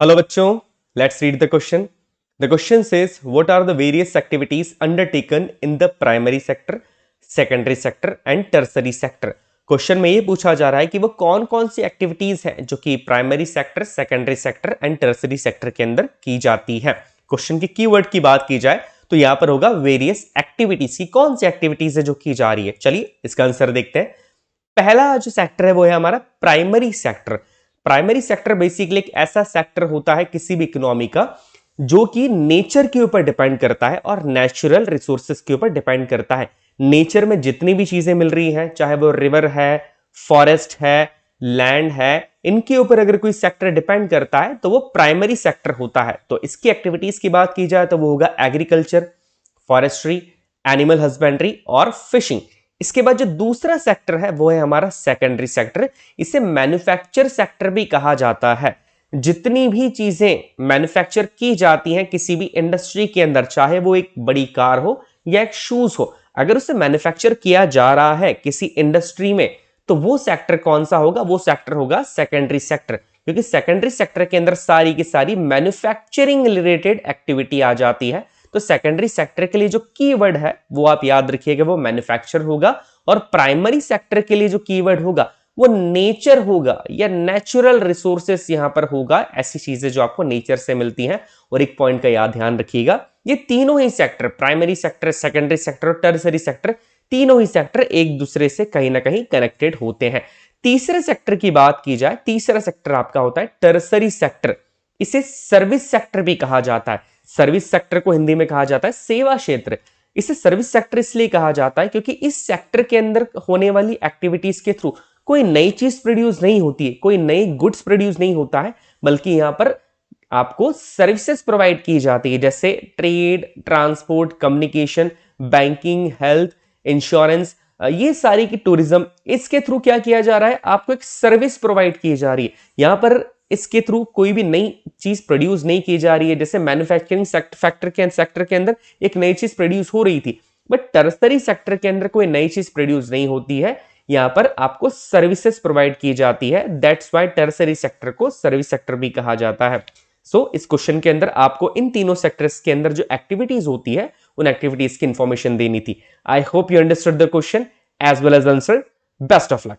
Hello bachcho, let's read the question. The question says, what are the various activities undertaken in the primary sector, secondary sector and tertiary sector? Question में ये पूछा जा रहा है कि वो कौन कौन सी एक्टिविटीज हैं जो कि primary sector, secondary sector and tertiary sector के अंदर की जाती है। क्वेश्चन के कीवर्ड की बात की जाए तो यहां पर होगा वेरियस एक्टिविटीज की कौन सी एक्टिविटीज है जो की जा रही है। चलिए इसका आंसर देखते हैं। पहला जो सेक्टर है वो है हमारा primary sector. Primary sector basically एक ऐसा सेक्टर होता है किसी भी इकोनॉमी का जो कि नेचर के ऊपर डिपेंड करता है और नेचुरल रिसोर्सेज के ऊपर डिपेंड करता है। नेचर में जितनी भी चीजें मिल रही हैं, चाहे वो रिवर है, फॉरेस्ट है, लैंड है, इनके ऊपर अगर कोई सेक्टर डिपेंड करता है तो वो प्राइमरी सेक्टर होता है। तो इसकी एक्टिविटीज की बात की जाए तो वो होगा एग्रीकल्चर, फॉरेस्ट्री, एनिमल हस्बेंड्री और फिशिंग। इसके बाद जो दूसरा सेक्टर है वो है हमारा सेकेंडरी सेक्टर। इसे मैन्युफैक्चर सेक्टर भी कहा जाता है। जितनी भी चीजें मैन्युफैक्चर की जाती हैं किसी भी इंडस्ट्री के अंदर, चाहे वो एक बड़ी कार हो या एक शूज हो, अगर उसे मैन्युफैक्चर किया जा रहा है किसी इंडस्ट्री में तो वो सेक्टर कौन सा होगा? वो सेक्टर होगा सेकेंडरी सेक्टर, क्योंकि सेकेंडरी सेक्टर के अंदर सारी की सारी मैन्युफैक्चरिंग रिलेटेड एक्टिविटी आ जाती है। तो सेकेंडरी सेक्टर के लिए जो कीवर्ड है वो आप याद रखिएगा, वो मैन्युफैक्चर होगा। और प्राइमरी सेक्टर के लिए जो कीवर्ड होगा वो नेचर होगा या नेचुरल रिसोर्सेस यहां पर होगा, ऐसी चीजें जो आपको नेचर से मिलती हैं। और एक पॉइंट का याद ध्यान रखिएगा, ये तीनों ही sector, primary sector, secondary sector और टर्सरी सेक्टर, तीनों ही सेक्टर एक दूसरे से कहीं ना कहीं कनेक्टेड होते हैं। तीसरे सेक्टर की बात की जाए, तीसरा सेक्टर आपका होता है टर्सरी सेक्टर। इसे सर्विस सेक्टर भी कहा जाता है। सर्विस सेक्टर को हिंदी में कहा जाता है सेवा क्षेत्र। इसे सर्विस सेक्टर इसलिए कहा जाता है क्योंकि इस सेक्टर के अंदर होने वाली एक्टिविटीज के थ्रू कोई नई चीज प्रोड्यूस नहीं होती है, कोई नई गुड्स प्रोड्यूस नहीं होता है, बल्कि यहां पर आपको सर्विसेज प्रोवाइड की जाती है, जैसे trade, transport, communication, banking, health, insurance, ये सारी की टूरिज्म। इसके थ्रू क्या किया जा रहा है? आपको एक सर्विस प्रोवाइड की जा रही है। यहां पर इसके थ्रू कोई भी नई चीज प्रोड्यूस नहीं की जा रही है। जैसे मैन्युफैक्चरिंग सेक्टर के अंदर एक नई चीज प्रोड्यूस हो रही थी, बट टर्सरी सेक्टर के अंदर कोई नई चीज प्रोड्यूस नहीं होती है। यहां पर आपको सर्विसेज प्रोवाइड की जाती है। दैट्स वाई टर्सरी सेक्टर को सर्विस सेक्टर भी कहा जाता है। इस क्वेश्चन के अंदर आपको इन तीनों सेक्टर्स के अंदर जो एक्टिविटीज होती है उन एक्टिविटीज की इंफॉर्मेशन देनी थी। I hope you understood the question as well as answer. Best of luck.